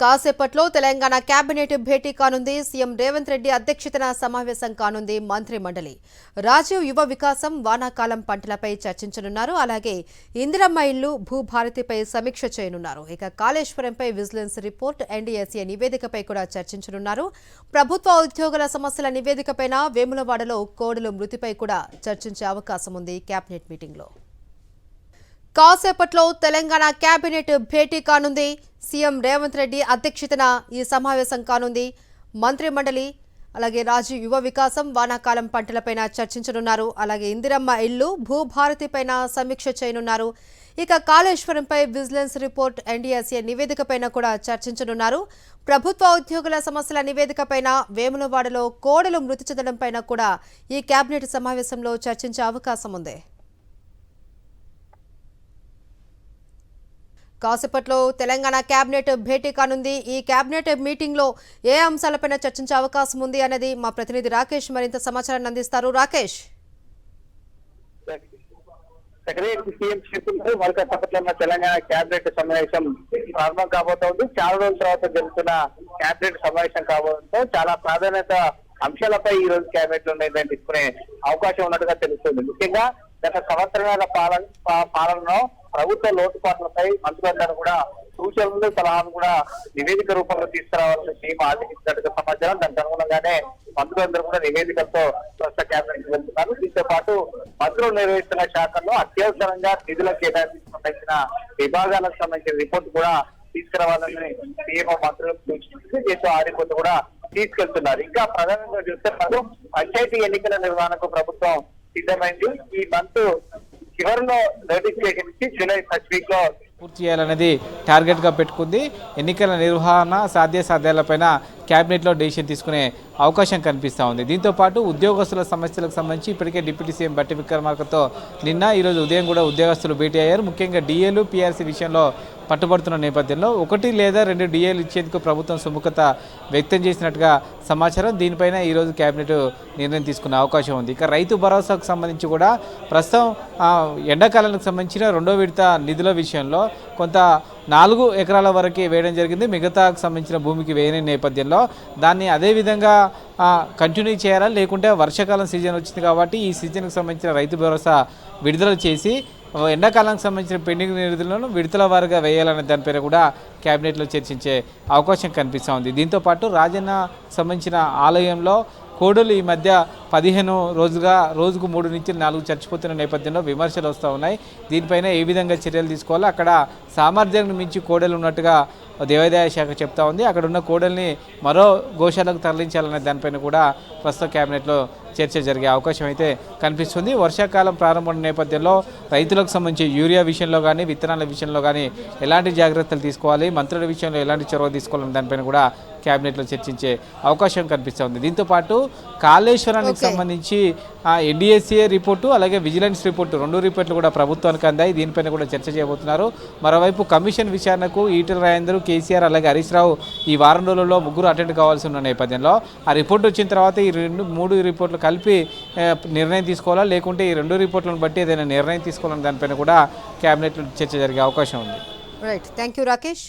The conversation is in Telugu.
కాసేపట్లో తెలంగాణ కేబినెట్ భేటీ కానుంది. సీఎం రేవంత్ రెడ్డి అధ్యక్షతన సమావేశం కానుంది మంత్రి మండలి. రాజీవ్ యువ వికాసం, వానాకాలం పంటలపై చర్చించనున్నారు. అలాగే ఇందిరమ్మ ఇల్లు, భూభారతిపై సమీక్ష చేయనున్నారు. ఇక కాళేశ్వరంపై విజిలెన్స్ రిపోర్ట్, ఎన్డీఎస్ఏ నివేదికపై కూడా చర్చించనున్నారు. ప్రభుత్వ ఉద్యోగుల సమస్యల నివేదికపై వేములవాడలో కోడలు మృతిపై కూడా చర్చించే అవకాశం ఉంది కేబినెట్ మీటింగ్లో. కాసేపట్లో తెలంగాణ కేబినెట్ భేటీ కానుంది. సీఎం రేవంత్ రెడ్డి అధ్యక్షతన ఈ సమావేశం కానుంది. మంత్రి మండలి అలాగే రాజు యువ వికాసం, వానాకాలం పంటలపైన చర్చించనున్నారు. అలాగే ఇందిరమ్మ ఇల్లు, భూభారతిపైన సమీక్ష చేయనున్నారు. ఇక కాళేశ్వరంపై విజిలెన్స్ రిపోర్ట్, ఎన్డీఎస్ఏ నివేదికపైన కూడా చర్చించనున్నారు. ప్రభుత్వ ఉద్యోగుల సమస్యల నివేదికపైన, వేములవాడలో కోడలు మృతి చెందడంపైన కూడా ఈ కేబినెట్ సమావేశంలో చర్చించే అవకాశం ఉంది. కాసేపట్లో తెలంగాణ కేబినెట్ భేటీ కానుంది. ఈ కేబినెట్ మీటింగ్లో ఏ అంశాలపైన చర్చించే అవకాశం ఉంది అనేది మా ప్రతినిధి రాకేష్ మరింత సమాచారాన్ని అందిస్తారు. రాకేష్, తెలంగాణ కేబినెట్ సమావేశం ప్రారంభం కాబోతోంది. చాలా రోజుల తర్వాత జరుగుతున్న కేబినెట్ సమావేశం కాబోతుందో చాలా ప్రాధాన్యత అంశాలపై ఈ రోజు కేబినెట్ లో నిర్ణయం తీసుకునే అవకాశం ఉన్నట్టుగా తెలుస్తుంది. ముఖ్యంగా గత సంవత్సరాల పాలనలో ప్రభుత్వ లోటుపాట్లపై మంత్రులందరూ కూడా సూచనలు, సలహాలు కూడా నివేదిక రూపంలో తీసుకురావాలని టీం ఆదేశించినట్టుగా సమాచారం. దానికి అనుగుణంగానే మంత్రులందరూ కూడా నివేదికలతో ప్రస్తుత కేబినెట్ వెళ్తున్నారు. దీంతో పాటు మంత్రులు నిర్వహిస్తున్న శాఖల్లో అత్యవసరంగా నిధుల కేటాయింపుకు సంబంధించిన విభాగాలకు సంబంధించిన రిపోర్ట్ కూడా తీసుకురావాలని సీఎం మంత్రులకు సూచించింది. దీంతో ఆ రిపోర్ట్ కూడా తీసుకెళ్తున్నారు. ఇంకా ప్రధానంగా చూస్తే పంచాయతీ ఎన్నికల నిర్వహణకు ప్రభుత్వం సిద్ధమైంది. ఈ మంత్ చివరిలో నోటిఫికేషన్ ఇచ్చి జూలై ఫస్ట్ వీక్ లో పూర్తి చేయాలనేది టార్గెట్గా పెట్టుకుంది. ఎన్నికల నిర్వహణ సాధ్యాసాధ్యాలపైన క్యాబినెట్లో డెసిషన్ తీసుకునే అవకాశం కనిపిస్తూ ఉంది. దీంతోపాటు ఉద్యోగస్తుల సమస్యలకు సంబంధించి ఇప్పటికే డిప్యూటీ సీఎం బట్టి విక్రమార్కతో ఈరోజు ఉదయం కూడా ఉద్యోగస్తులు భేటీ అయ్యారు. ముఖ్యంగా డిఏలు, పీఆర్సీ విషయంలో పట్టుబడుతున్న నేపథ్యంలో 1 లేదా 2 డిఏలు ఇచ్చేందుకు ప్రభుత్వం సుముఖత వ్యక్తం చేసినట్టుగా సమాచారం. దీనిపైన ఈరోజు కేబినెట్ నిర్ణయం తీసుకునే అవకాశం ఉంది. ఇక రైతు భరోసాకు సంబంధించి కూడా ప్రస్తుతం ఎండాకాలానికి సంబంధించిన 2వ విడత నిధుల విషయంలో కొంత 4 ఎకరాల వరకు వేయడం జరిగింది. మిగతాకు సంబంధించిన భూమికి వేయని నేపథ్యంలో దాన్ని అదేవిధంగా కంటిన్యూ చేయాలా, లేకుంటే వర్షాకాలం సీజన్ వచ్చింది కాబట్టి ఈ సీజన్కి సంబంధించిన రైతు భరోసా విడుదల చేసి ఎండాకాలానికి సంబంధించిన పెండింగ్ నిధులను విడతల వారుగా వేయాలనే దానిపైన కూడా కేబినెట్లో చర్చించే అవకాశం కనిపిస్తూ ఉంది. దీంతోపాటు రాజన్న సంబంధించిన ఆలయంలో కోడలు ఈ మధ్య 15 రోజుగా రోజుకు 3 నుంచి 4 చచ్చిపోతున్న నేపథ్యంలో విమర్శలు వస్తూ ఉన్నాయి. దీనిపైన ఏ విధంగా చర్యలు తీసుకోవాలో, అక్కడ సామర్థ్యాన్ని మించి కోడలు ఉన్నట్టుగా దేవాదాయ శాఖ చెప్తా ఉంది. అక్కడ ఉన్న కోడల్ని మరో గోశాలకు తరలించాలనే దానిపైన కూడా ప్రస్తుత కేబినెట్లో చర్చ జరిగే అవకాశం అయితే కనిపిస్తుంది. వర్షాకాలం ప్రారంభమైన నేపథ్యంలో రైతులకు సంబంధించి యూరియా విషయంలో కానీ, విత్తనాల విషయంలో కానీ ఎలాంటి జాగ్రత్తలు తీసుకోవాలి, మంత్రుల విషయంలో ఎలాంటి చొరవ తీసుకోవాలనే దానిపైన కూడా కేబినెట్లో చర్చించే అవకాశం కనిపిస్తుంది. దీంతోపాటు కాళేశ్వరానికి సంబంధించి ఎన్డీఎస్ఏ రిపోర్టు, అలాగే విజిలెన్స్ రిపోర్టు, 2 రిపోర్ట్లు కూడా ప్రభుత్వానికి అందాయి. దీనిపైన కూడా చర్చ చేయబోతున్నారు. మరోవైపు కమిషన్ విచారణకు ఈటెల రాజేందర్, కేసీఆర్ అలాగే హరీష్ రావు ఈ వారం రోజుల్లో ముగ్గురు అటెండ్ కావాల్సి ఉన్న నేపథ్యంలో ఆ రిపోర్ట్ వచ్చిన తర్వాత ఈ 3 రిపోర్ట్లు కలిపి నిర్ణయం తీసుకోవాలా, లేకుంటే ఈ 2 రిపోర్ట్లను బట్టి ఏదైనా నిర్ణయం తీసుకోవాలని దానిపైన కూడా కేబినెట్లో చర్చ జరిగే అవకాశం ఉంది. Right, thank you Rakesh.